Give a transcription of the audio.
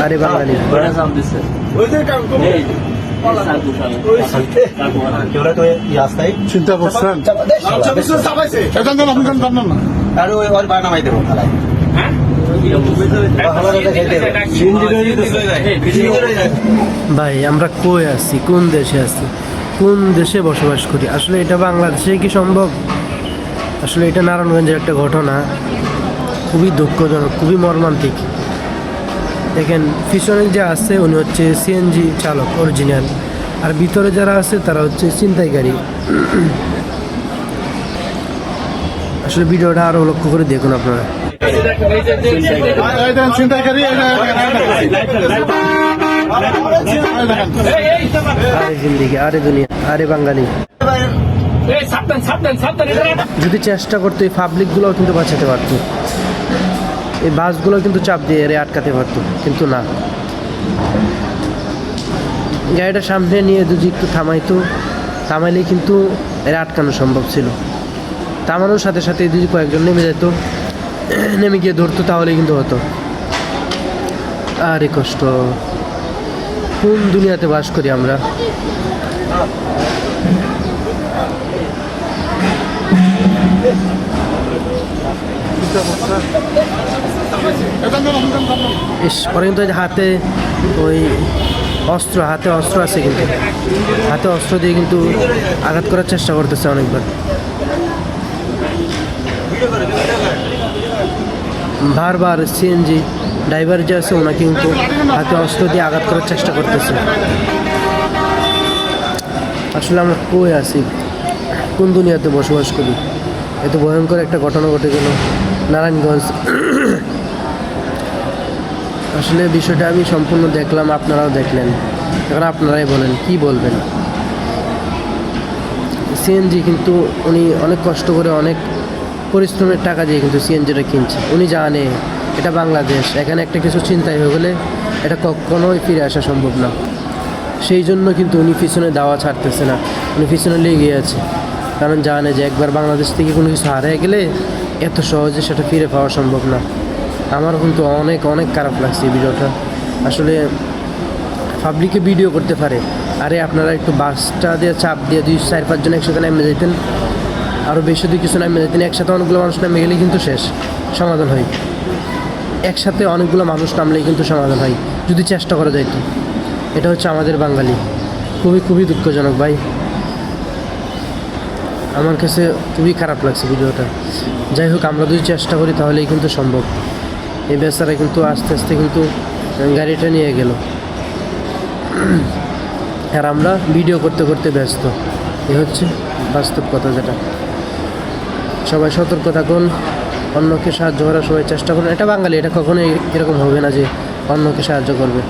আরে বাঙালি চিন্তা করছেন ভাই আমরা কই আছি, কোন দেশে আছি, কোন দেশে বসবাস করি? আসলে এটা বাংলাদেশে কি সম্ভব? আসলে এটা নারায়ণগঞ্জের একটা ঘটনা, খুবই দুঃখজনক, খুবই মর্মান্তিক। দেখেন পিছনে যে আছে উনি হচ্ছে সিএনজি চালক অরিজিনাল, আর ভিতরে যারা আছে তারা হচ্ছে ছিনতাইকারী। আসলে ভিডিওটা আরো লক্ষ্য করে দেখুন আপনারা। চিন্তাকারী আরে জিন্দিগি, আরে দুনিয়া, আরে বাঙালি। যদি চেষ্টা করতো এই পাবলিকগুলোও কিন্তু বাঁচাতে পারতো, এই বাসগুলো কিন্তু চাপ দিয়ে এরে আটকাতে পারতো, কিন্তু না। গাড়িটা সামনে নিয়ে যদি একটু থামাইলেই কিন্তু এরা আটকানো সম্ভব ছিল। থামানোর সাথে সাথে যদি কয়েকজন নেমে যেত, নেমে গিয়ে ধরতো, তাহলে কিন্তু হতো। আরে কষ্ট, কোন দুনিয়াতে বাস করি আমরা? পরে কিন্তু হাতে ওই হাতে অস্ত্র আছে, কিন্তু হাতে অস্ত্র দিয়ে কিন্তু আঘাত করার চেষ্টা করতেছে অনেকবার। বারবার সিএনজি ড্রাইভার যে আছে ওনাকে কিন্তু হাতে অস্ত্র দিয়ে আঘাত করার চেষ্টা করতেছে। আসলে আমরা কই আছি, কোন দুনিয়াতে বসবাস করি? এত ভয়ঙ্কর একটা ঘটনা ঘটে গেল নারায়ণগঞ্জ। আসলে বিষয়টা আমি সম্পূর্ণ দেখলাম, আপনারাও দেখলেন, এখন আপনারাই বলেন কি বলবেন। সিএনজি কিন্তু উনি অনেক কষ্ট করে, অনেক পরিশ্রমের টাকা দিয়ে কিন্তু সিএনজিটা কিনছে। উনি জানে এটা বাংলাদেশ, এখানে একটা কিছু চিন্তাই হয়ে গেলে এটা কখনোই ফিরে আসা সম্ভব না। সেই জন্য কিন্তু উনি পিছনে দাওয়া ছাড়তেছে না, উনি পিছনে লেগে আছে, কারণ জানে যে একবার বাংলাদেশ থেকে কোনো কিছু হারিয়ে গেলে এত সহজে সেটা ফিরে পাওয়া সম্ভব না। আমারও কিন্তু অনেক অনেক খারাপ লাগছে এই ভিডিওটা। আসলে পাবলিকে ভিডিও করতে পারে, আরে আপনারা একটু বাসটা দিয়ে চাপ দিয়ে 2-4-5 জন একসাথে নেমে যেতেন, আরও বেশি কিছু নামে যেতেন, একসাথে অনেকগুলো মানুষ নামে গেলেই কিন্তু শেষ সমাধান হয়। একসাথে অনেকগুলো মানুষ নামলেই কিন্তু সমাধান হয়, যদি চেষ্টা করা যাইতো। এটা হচ্ছে আমাদের বাঙালি, খুবই খুবই দুঃখজনক ভাই। আমার কাছে খুবই খারাপ লাগছে ভিডিওটা। যাই হোক, আমরা যদি চেষ্টা করি তাহলেই কিন্তু সম্ভব। এই বেচারা কিন্তু আস্তে আস্তে কিন্তু গাড়িটা নিয়ে গেল, আর আমরা ভিডিও করতে করতে ব্যস্ত। এ হচ্ছে বাস্তব কথা। যেটা সবাই সতর্ক থাকুন, অন্যকে সাহায্য করার সবাই চেষ্টা করুন। এটা বাঙালি, এটা কখনোই এরকম হবে না যে অন্যকে সাহায্য করবে।